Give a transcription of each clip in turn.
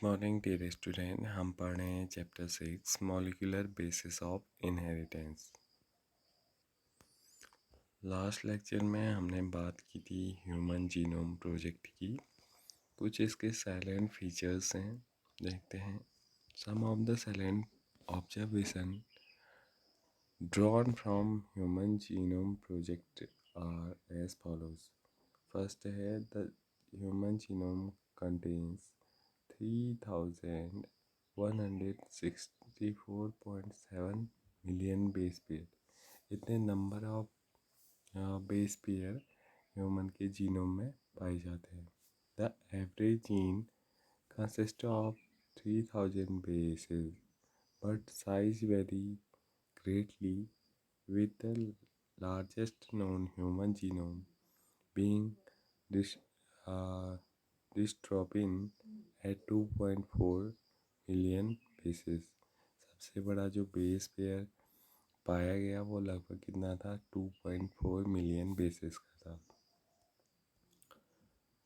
Morning dear student. हम पढ़ रहे हैं chapter 6 molecular basis of inheritance. Last lecture में हमने बात की थी ह्यूमन जीनोम प्रोजेक्ट की। कुछ इसके साइलेंट फीचर्स हैं, देखते हैं। Some of the salient observation drawn from human genome project are as follows. First है the human genome contains 3164.7 million base pair. इतने number of base pair human के genome में पाए जाते हैं। The average gene consist of 3000 bases, but size vary greatly, with the largest known human genome being uh, dystrophin at 2.4 million basis. सबसे बड़ा जो base pair पाया गया वो लगभग कितना था, 2.4 मिलियन बेसिस का था।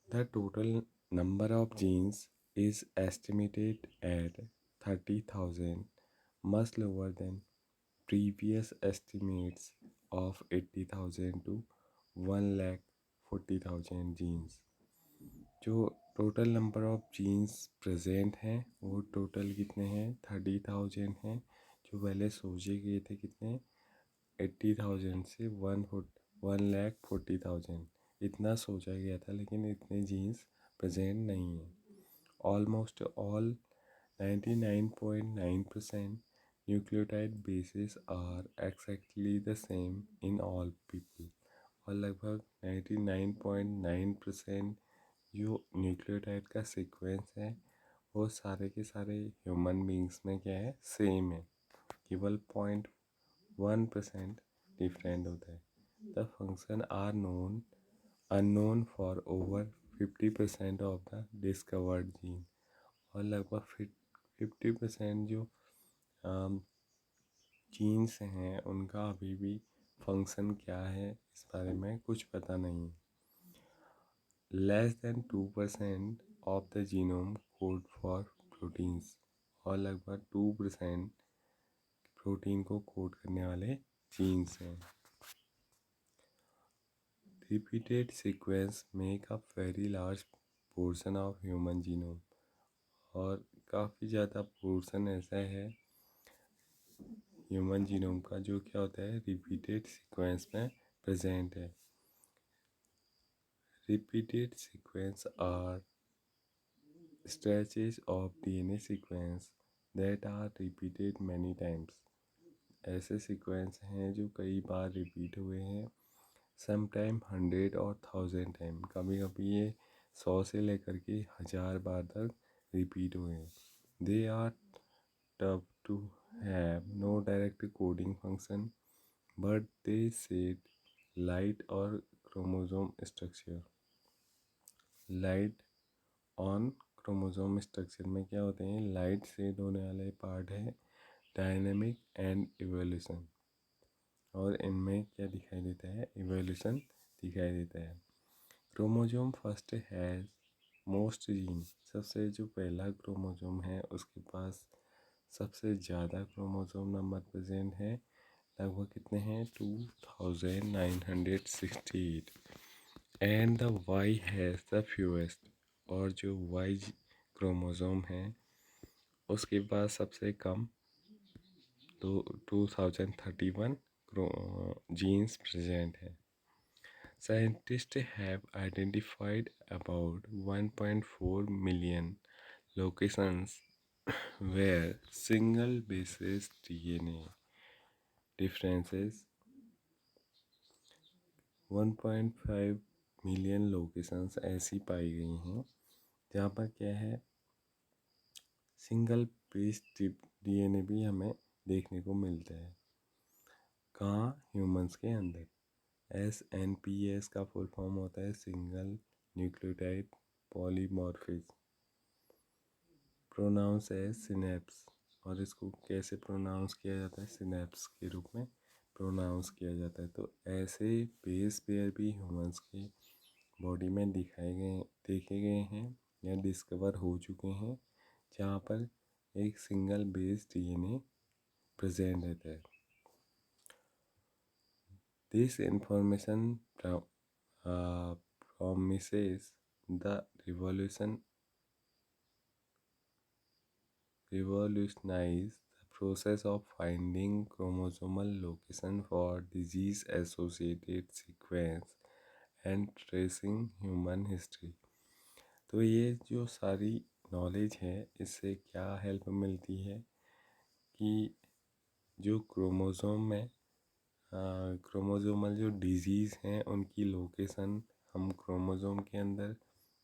The total number of genes is estimated at 30,000, much lower than previous estimates of 80,000 to 1,40,000 genes। जो total number of genes present हैं वो टोटल कितने हैं, 30,000 हैं। जो पहले सोचे गए थे कितने, 80,000 से 1,40,000 इतना सोचा गया था, लेकिन इतने जीन्स प्रेजेंट नहीं हैं। Almost all 99.9% nucleotide basis are exactly the same in all people. और लगभग 99.9% जो न्यूक्लियोटाइड का सीक्वेंस है वो सारे के सारे ह्यूमन बींग्स में क्या है, सेम है। केवल 0.1% डिफरेंट होता है। The function are unknown for over 50% of the discovered gene. और लगभग 50% जो जीन्स हैं उनका अभी भी फंक्शन क्या है इस बारे में कुछ पता नहीं। Less than 2% of the genome code for proteins. और लगभग 2% प्रोटीन को कोड करने वाले जीन्स हैं। Repeated sequence make a very large portion of human genome. और काफ़ी ज़्यादा पोर्शन ऐसा है ह्यूमन जीनोम का जो क्या होता है, रिपीटेड सीक्वेंस में प्रेजेंट है। Repeated sequence are stretches of DNA sequence that are repeated many times। ऐसे सीक्वेंस हैं जो कई बार रिपीट हुए हैं, समटाइम 100 और 1000 टाइम। कभी कभी ये 100 से लेकर के 1000 बार तक रिपीट हुए हैं। They are thought to have no direct coding function, but they shed light और chromosome structure. Light on chromosome structure में क्या होते हैं, लाइट सेड होने वाले पार्ट है डायनेमिक एंड इवोल्यूशन। और इनमें क्या दिखाई देता है, इवोल्यूशन दिखाई देता है। Chromosome first has most gene. सबसे जो पहला क्रोमोसोम है उसके पास सबसे ज़्यादा क्रोमोसोम नंबर प्रेजेंट है। लगभग कितने हैं, 2968। And the Y has the fewest. और जो वाई क्रोमोसोम है उसके पास सबसे कम तो 2031 जीन्स प्रेजेंट है। Scientists have identified about 1.4 million locations where single basis DNA differences 1.5 million locations ऐसी पाई गई हैं जहाँ पर क्या है, सिंगल बेस डीएनए भी हमें देखने को मिलता है। कहाँ, ह्यूमंस के अंदर। SNPS का फुल फॉर्म होता है सिंगल न्यूक्लियोटाइड पॉलीमॉर्फिज्म। प्रोनाउंस है सिनेप्स। और इसको कैसे प्रोनाउंस किया जाता है, सिनेप्स के रूप में प्रोनाउंस किया जाता है। तो ऐसे बेस पेयर भी ह्यूमंस के बॉडी में देखे गए हैं या डिस्कवर हो चुके हैं, जहाँ पर एक सिंगल बेस डीएनए प्रेजेंट रहता है। This information promises the revolutionize the process of finding chromosomal location for disease associated sequence and tracing human history। तो ये जो सारी नॉलेज है इससे क्या हेल्प मिलती है कि जो क्रोमोसोम में क्रोमोसोमल जो डिजीज़ हैं उनकी लोकेशन हम क्रोमोसोम के अंदर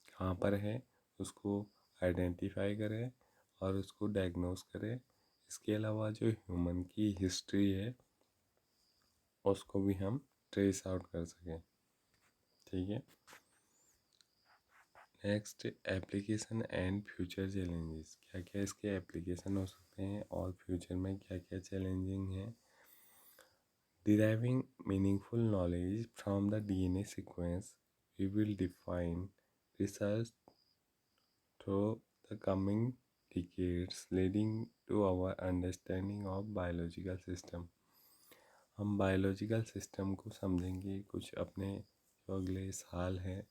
कहाँ पर है उसको आइडेंटिफाई करें और उसको डायग्नोस करें। इसके अलावा जो ह्यूमन की हिस्ट्री है उसको भी हम ट्रेस आउट कर सकें। ठीक है। Next, application and future challenges. क्या क्या इसके एप्लीकेशन हो सकते हैं और फ्यूचर में क्या क्या चैलेंजिंग है। Deriving meaningful knowledge from the DNA sequence, we will define research through the coming decades, leading to our understanding of biological system। हम बायोलॉजिकल सिस्टम को समझेंगे कुछ अपने जो अगले साल हैं,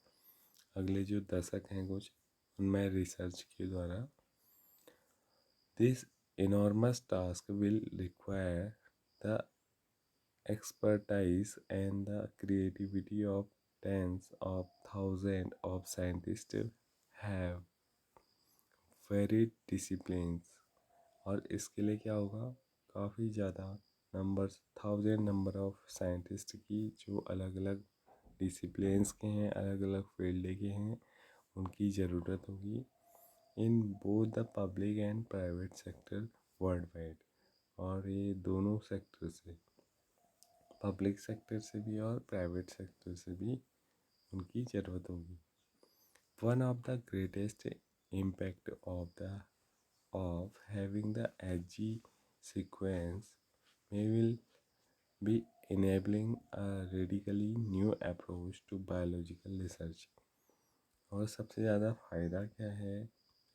अगले जो दशक हैं कुछ, उनमें रिसर्च के द्वारा। This enormous task will require the expertise and the creativity of tens of thousands of scientists have varied disciplines। और इसके लिए क्या होगा, काफ़ी ज़्यादा numbers, thousand number of scientist की जो अलग अलग डिसिप्लिन्स के हैं, अलग अलग फील्ड के हैं, उनकी ज़रूरत होगी in both the public and private sector world wide. और ये दोनों सेक्टर से, पब्लिक सेक्टर से भी और प्राइवेट सेक्टर से भी उनकी ज़रूरत होगी। One of the greatest impact of having the HG sequence may will be enabling a radically new approach to biological research। और सबसे ज़्यादा फ़ायदा क्या है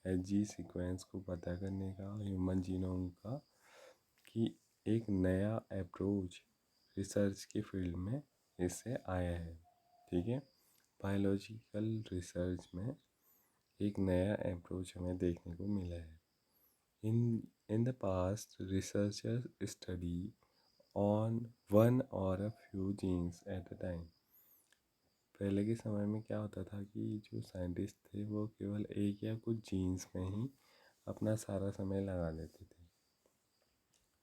HG सीक्वेंस को पता करने का, ह्यूमन जीनोम का, कि एक नया अप्रोच रिसर्च के फील्ड में इससे आया है। ठीक है। बायोलॉजिकल रिसर्च में एक नया अप्रोच हमें देखने को मिला है। In the past, researchers study on one or a few genes at a time। पहले के समय में क्या होता था कि जो साइंटिस्ट थे वो केवल एक या कुछ जीन्स में ही अपना सारा समय लगा देते थे।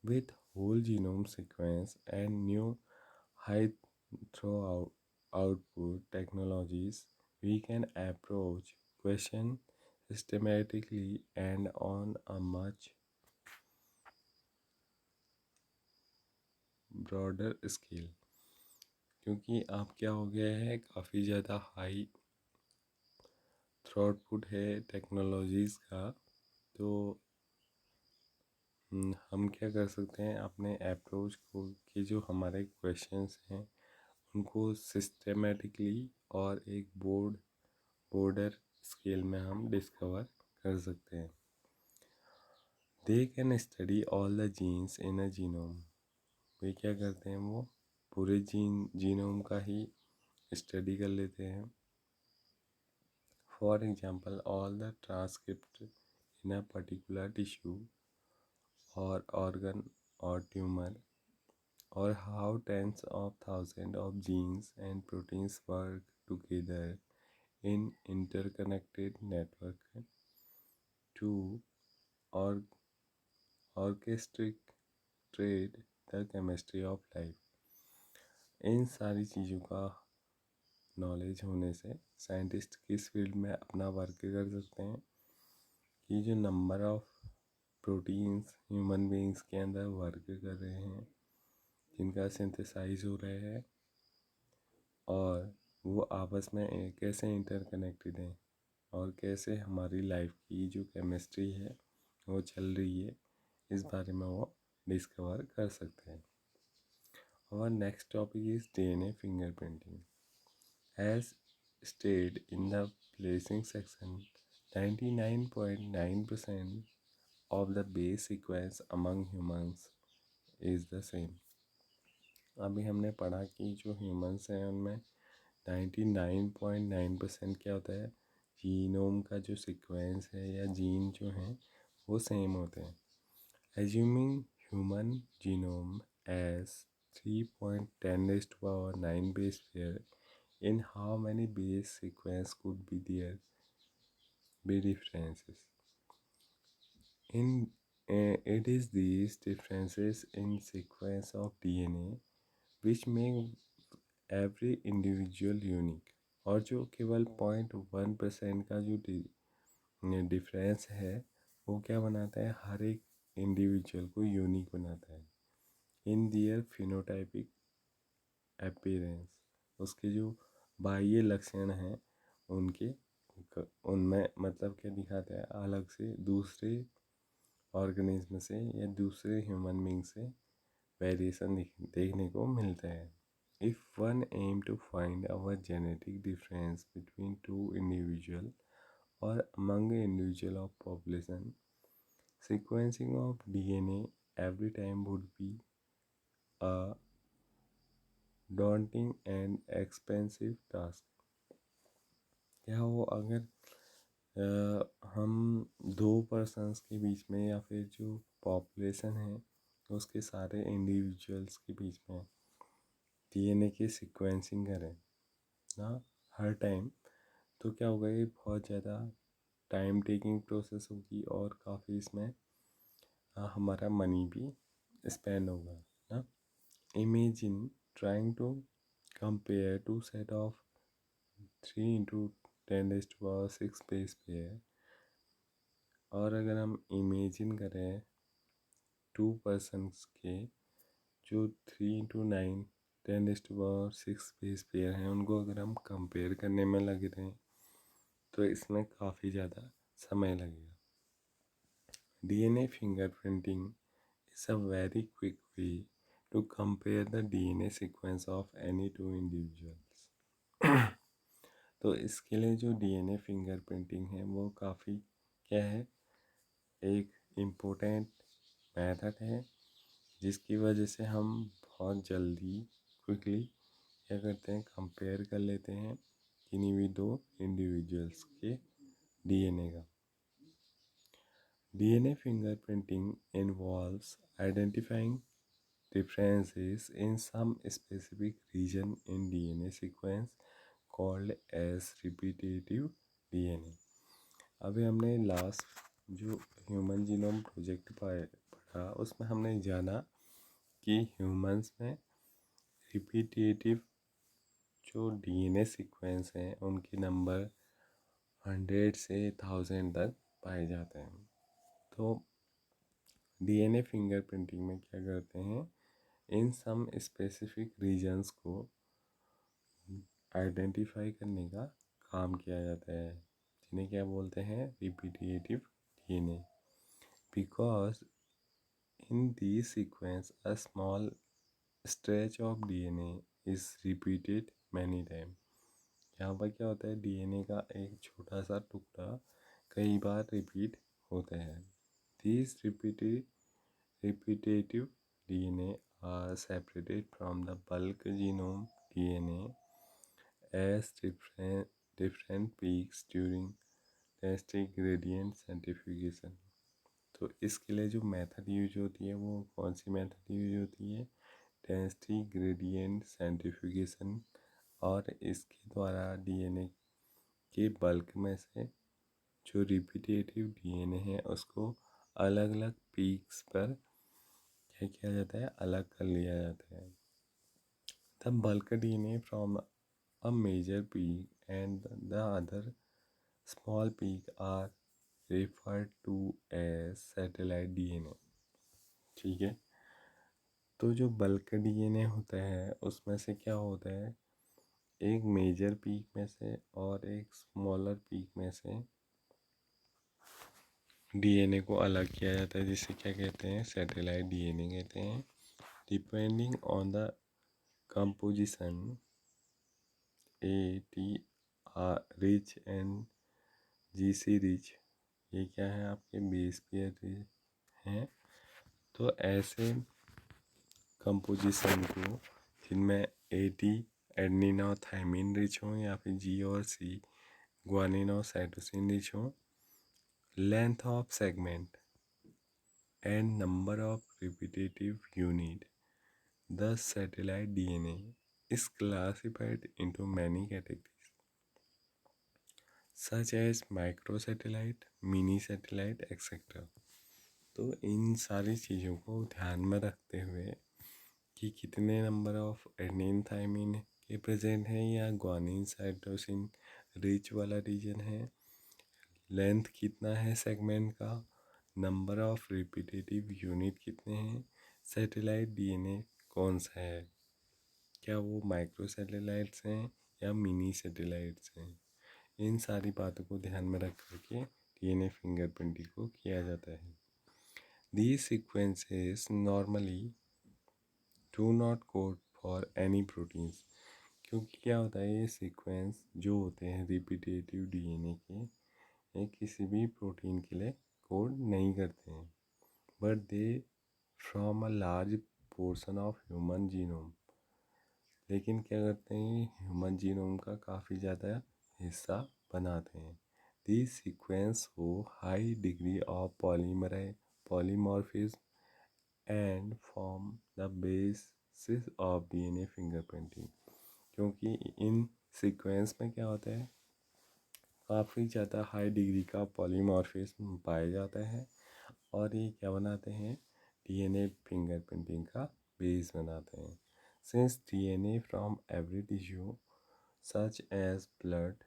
With whole genome sequence and new high throughput output technologies, we can approach question systematically and on a much broader scale. क्योंकि अब क्या हो गया है, काफ़ी ज़्यादा हाई थ्रूपुट है टेक्नोलॉजीज़ का। तो हम क्या कर सकते हैं, अपने अप्रोच को कि जो हमारे क्वेश्चंस हैं उनको सिस्टेमेटिकली और एक बॉर्डर स्केल में हम डिस्कवर कर सकते हैं। They can study all the genes in a genome. वे क्या करते हैं, वो पूरे जीनोम का ही स्टडी कर लेते हैं। For example, all the transcript in a particular tissue और ऑर्गन और ट्यूमर, और how tens of thousands of genes and proteins work together in interconnected network to or orchestrate the chemistry of life। इन सारी चीज़ों का knowledge होने से scientist किस field में अपना वर्क कर सकते हैं कि जो number of proteins human beings के अंदर वर्क कर रहे हैं, जिनका सिंथेसाइज हो रहा है, और वो आपस में कैसे इंटरकनेक्टेड हैं और कैसे हमारी लाइफ की जो केमिस्ट्री है वो चल रही है, इस बारे में वो डिस्कवर कर सकते हैं। और next topic is DNA fingerprinting. As stated in the placing section, 99.9% of the base sequence among humans is the same. अभी हमने पढ़ा कि जो ह्यूमंस हैं उनमें 99.9% क्या होता है, जीनोम का जो सीक्वेंस है या जीन जो हैं वो सेम होते हैं. Assuming human genome as 3.10 raised to power 9 base pair, in how many base sequence could be there be differences? In it is these differences in sequence of DNA which make every individual unique. और जो केवल 0.1% का जो difference है वो क्या बनाता है, हर एक इंडिविजुअल को यूनिक बनाता है. इन दियर फिनोटाइपिक अपीयरेंस, उसके जो बाह्य लक्षण हैं उनके उनमें मतलब क्या दिखाता है, अलग से दूसरे ऑर्गेनिज्म से या दूसरे ह्यूमन बींग से वेरिएशन देखने को मिलता है. If one aims to find our genetic difference between two individual or among the individual of population, sequencing of DNA every time would be a daunting and expensive task. क्या हो अगर हम दो पर्सन्स के बीच में या फिर जो पॉपुलेशन है उसके सारे इंडिविजुअल्स के बीच में डीएनए की सीक्वेंसिंग करें ना हर टाइम, तो क्या होगा, ये बहुत ज़्यादा टाइम टेकिंग प्रोसेस होगी और काफ़ी इसमें हमारा मनी भी स्पेंड होगा ना. Imagine trying to compare two set of 3 × 10⁻6 base pair, और अगर हम इमेजिन करें टू पर्सन्स के जो 3 × 9 10⁻6 बेस पेयर हैं उनको अगर हम कंपेयर करने में लगे रहें तो इसमें काफ़ी ज़्यादा समय लगेगा. DNA fingerprinting is a very quick way to compare the DNA sequence of any two individuals. तो इसके लिए जो DNA फिंगरप्रिंटिंग है वो काफ़ी क्या है, एक इम्पोर्टेंट मेथड है जिसकी वजह से हम बहुत जल्दी क्विकली क्या करते हैं, कंपेयर कर लेते हैं किन्हीं भी दो इंडिविजुअल्स के DNA का. DNA fingerprinting involves identifying differences in some specific region in DNA sequence called as repetitive DNA. अभी हमने लास्ट जो ह्यूमन जीनोम प्रोजेक्ट पढ़ा उसमें हमने जाना कि ह्यूमंस में रिपीटेटिव जो डीएनए सीक्वेंस हैं उनके नंबर 100 से 1000 तक पाए जाते हैं. तो डीएनए फिंगरप्रिंटिंग में क्या करते हैं, इन सम स्पेसिफिक रीजन्स को आइडेंटिफाई करने का काम किया जाता है जिन्हें क्या बोलते हैं, repetitive DNA. Because in the sequence a small stretch of DNA is repeated many time. यहाँ पर क्या होता है, डीएनए का एक छोटा सा टुकड़ा कई बार रिपीट होता है. These repetitive DNA are separated from the bulk genome DNA as different peaks during density gradient centrifugation. तो इसके लिए जो मेथड यूज होती है वो कौन सी मेथड यूज होती है, डेंसिटी ग्रेडियंट सेंट्रीफ्यूगेशन. और इसके द्वारा डीएनए के बल्क में से जो रिपीटेटिव डीएनए है उसको अलग अलग पीक्स पर क्या किया जाता है, अलग कर लिया जाता है. The bulk DNA from a major peak and the other small peak are referred to as satellite DNA. ठीक है, तो जो बल्क डीएनए होता है उसमें से क्या होता है, एक मेजर पीक में से और एक स्मॉलर पीक में से डीएनए को अलग किया जाता है जिसे क्या कहते हैं, सैटेलाइट डीएनए कहते हैं. Depending on the composition A T are rich and G C rich, ये क्या है आपके बेस पेयर हैं। तो ऐसे कंपोजिशन को जिनमें 80 एडेनिन और थायमिन रिच हों या फिर जी और सी ग्वानिन और साइटोसिन रिच हों, length of segment and number of repetitive unit, the satellite DNA is classified into many categories such as microsatellite, mini satellite, etc. तो इन सारी चीज़ों को ध्यान में रखते हुए कि कितने नंबर ऑफ एडेनिन थायमिन के प्रेजेंट हैं या ग्वानिन साइटोसिन रिच वाला रीजन है, लेंथ कितना है सेगमेंट का, नंबर ऑफ रिपीटेटिव यूनिट कितने हैं, सैटेलाइट डीएनए कौन सा है, क्या वो माइक्रो सैटेलाइट्स हैं या मिनी सैटेलाइट्स हैं। इन सारी बातों को ध्यान में रख करके डीएनए फिंगरप्रिंटिंग को किया जाता है। These sequences normally do not code for any proteins, क्योंकि क्या होता है ये सीक्वेंस जो होते हैं रिपीटेटिव डीएनए के, ये किसी भी प्रोटीन के लिए कोड नहीं करते हैं, but they from a large portion of human genome. लेकिन क्या करते हैं, ह्यूमन जीनोम का काफ़ी ज़्यादा हिस्सा बनाते हैं। दिस सीक्वेंस हो high degree of polymorphism and form the basis of DNA fingerprinting. क्योंकि इन सीक्वेंस में क्या होता है, काफ़ी ज़्यादा हाई डिग्री का पॉलीमॉर्फिज्म पाया जाता है और ये क्या बनाते हैं, डीएनए फिंगरप्रिंटिंग का बेस बनाते हैं। Since DNA from every tissue such as blood,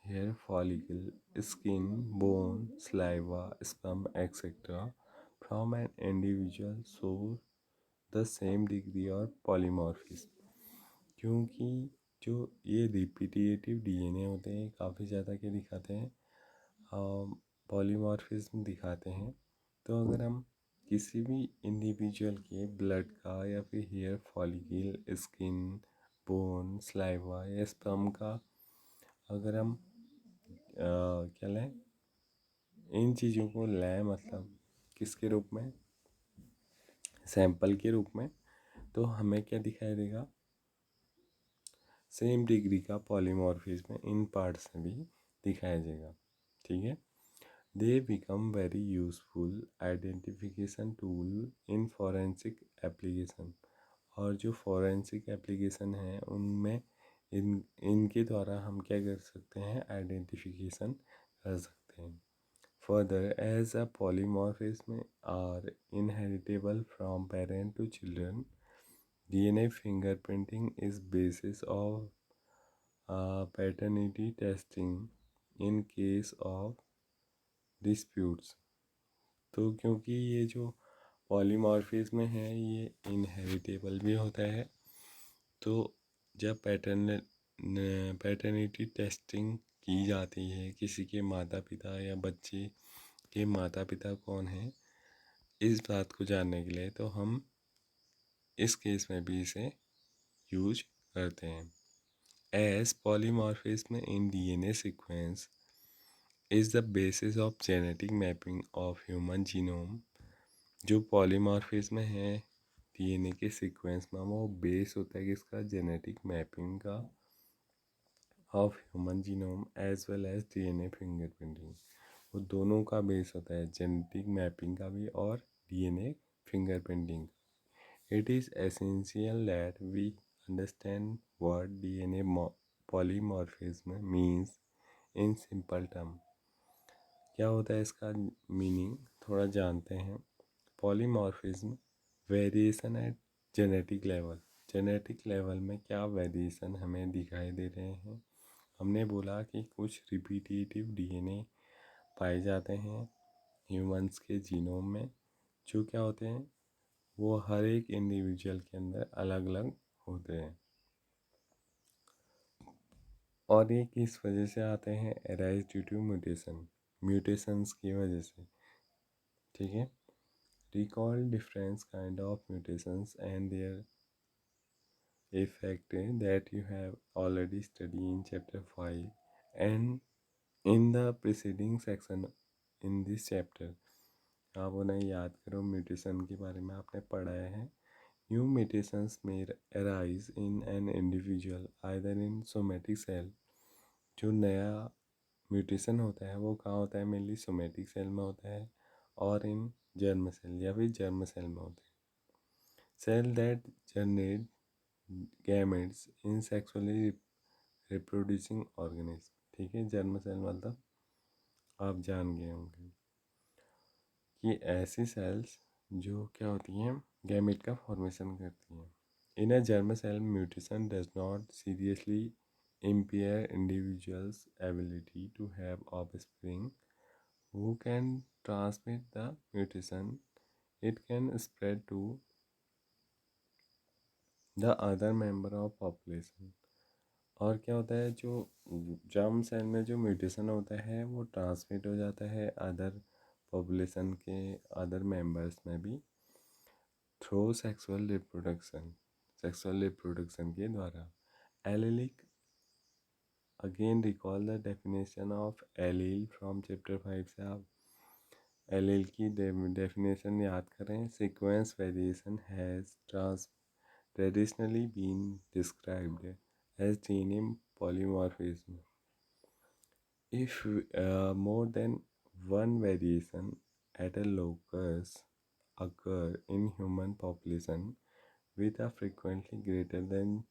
hair follicle, skin, bone, saliva, sperm, etc. from an individual shows the same degree of polymorphism। क्योंकि जो ये रिपीटेटिव डीएनए होते हैं काफ़ी ज़्यादा क्या दिखाते हैं, पॉलीमॉर्फिज्म दिखाते हैं। तो अगर हम किसी भी इंडिविजुअल के ब्लड का या फिर hair follicle, skin, bone, saliva या स्पर्म का अगर हम क्या लें, इन चीज़ों को लें, मतलब किसके रूप में, सैंपल के रूप में, तो हमें क्या दिखाई देगा, सेम डिग्री का पॉलीमॉर्फिज्म इन पार्ट्स में भी दिखाया जाएगा। ठीक है, they become very useful identification tool in forensic application. और जो फॉरेंसिक एप्लीकेशन है उनमें इनके द्वारा हम क्या कर सकते हैं, आइडेंटिफिकेशन कर सकते हैं। Further as a polymorphism are inheritable from parent to children, DNA fingerprinting is basis of paternity testing in case of disputes. तो क्योंकि ये जो पॉलीमॉर्फिज्म है ये इनहेरिटेबल भी होता है, तो जब पैटर्निटी टेस्टिंग की जाती है, किसी के माता पिता या बच्चे के माता पिता कौन हैं इस बात को जानने के लिए, तो हम इस केस में भी इसे यूज करते हैं। As polymorphism in DNA sequence is the basis of genetic mapping of human genome. जो पॉलीमॉर्फिज्म है डीएनए के सीक्वेंस में, वो बेस होता है किसका, जेनेटिक मैपिंग का of human genome as well as DNA fingerprinting. वो दोनों का बेस होता है, जेनेटिक मैपिंग का भी और DNA fingerprinting. It is essential that we understand what DNA polymorphism means in simple term. क्या होता है इसका मीनिंग, थोड़ा जानते हैं। Polymorphism variation at genetic level. Genetic level में क्या वेरिएशन हमें दिखाई दे रहे हैं, हमने बोला कि कुछ रिपीटेटिव डीएनए पाए जाते हैं ह्यूमंस के जीनोम में, जो क्या होते हैं, वो हर एक इंडिविजुअल के अंदर अलग अलग होते हैं। और ये किस वजह से आते हैं, एराइज ड्यू टू म्यूटेशंस की वजह से। ठीक है, recall different kind of mutations and their effect that you have already studied in chapter 5 and in the preceding section in this chapter। आप उन्हें याद करो। म्यूटेशन के बारे में आपने पढ़ा है। New mutations may arise in an individual either in somatic cell। जो नया म्यूटेशन होता है वो कहाँ होता है? मेनली सोमेटिक सेल में होता है, और इन जर्म सेल या फिर जर्म सेल में होता है। Cell that generate gametes in sexually reproducing organism. ठीक है, जर्म सेल मतलब आप जान गए होंगे कि ऐसी सेल्स जो क्या होती हैं, गैमेट का फॉर्मेशन करती हैं। In a germ cell mutation does not seriously impair individuals' ability to have offspring who can transmit the mutation. It can spread to the other member of population। और क्या होता है, जो जर्म सेल में जो mutation होता है वो ट्रांसमिट हो जाता है अदर पॉपुलेशन के अदर मेंबर्स में भी, थ्रू सेक्सुअल रिप्रोडक्शन के द्वारा। Allylic, again recall the definition of allele from chapter 5 से आप एलील की डेफिनेशन याद करें। Sequence variation has traditionally been described as DNA polymorphism। If more than one variation at a locus occur in human population with a frequency greater than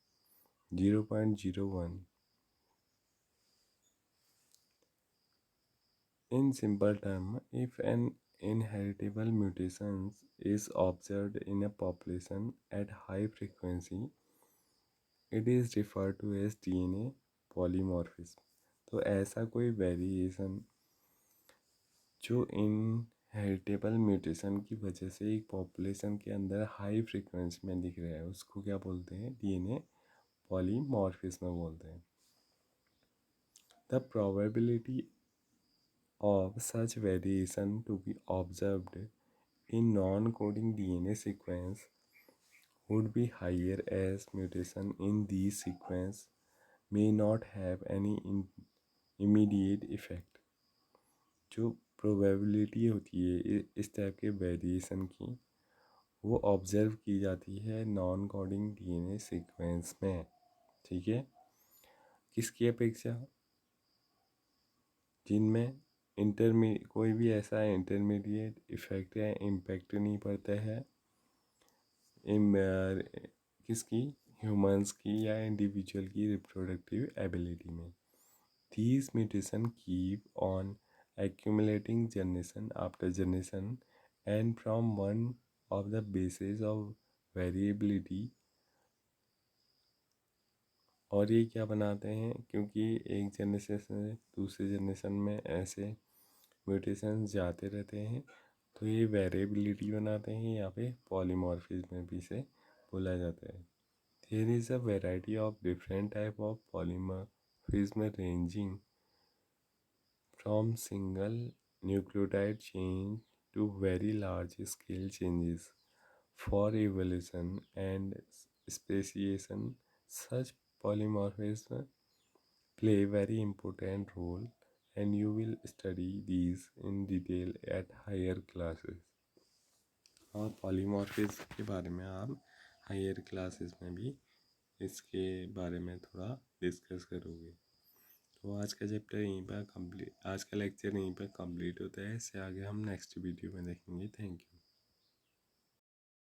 0.01, in simple terms, if an inheritable mutation is observed in a population at high frequency, it is refer to as DNA polymorphism. तो ऐसा कोई variation जो inheritable mutation की वजह से एक population के अंदर हाई फ्रीक्वेंसी में दिख रहा है उसको क्या बोलते हैं? DNA पॉलीमॉर्फिज्म बोलते हैं। The probability of such variation to be observed in non-coding DNA sequence would be higher, as mutation in these sequence may not have any immediate effect। जो प्रोबेबिलिटी होती है इस टाइप के वेरिएशन की, वो observe की जाती है नॉन कोडिंग डीएनए सीक्वेंस में। ठीक है, किसकी अपेक्षा? जिनमें कोई भी ऐसा इंटरमीडिएट इफेक्ट या इम्पैक्ट नहीं पड़ता है किसकी? ह्यूमंस की या इंडिविजुअल की रिप्रोडक्टिव एबिलिटी में। These mutations keep on accumulating generation after generation, and from one of the bases of variability। और ये क्या बनाते हैं? क्योंकि एक जनरेशन से दूसरे जनरेशन में ऐसे म्यूटेशंस जाते रहते हैं, तो ये वेरिएबिलिटी बनाते हैं, यहाँ पे पॉलीमॉर्फिज्म भी से बोला जाता है। There is a variety of different type of polymorphism ranging from single nucleotide change to very large scale changes for evolution and speciation। Such polymorphism play very important role, and you will study these in detail at higher classes। और polymorphism के बारे में आप higher classes में भी इसके बारे में थोड़ा डिस्कस करोगे। तो आज का चैप्टर यहीं पर कंप्लीट, आज का लेक्चर यहीं पर कंप्लीट होता है। इससे आगे हम नेक्स्ट वीडियो में देखेंगे। Thank you.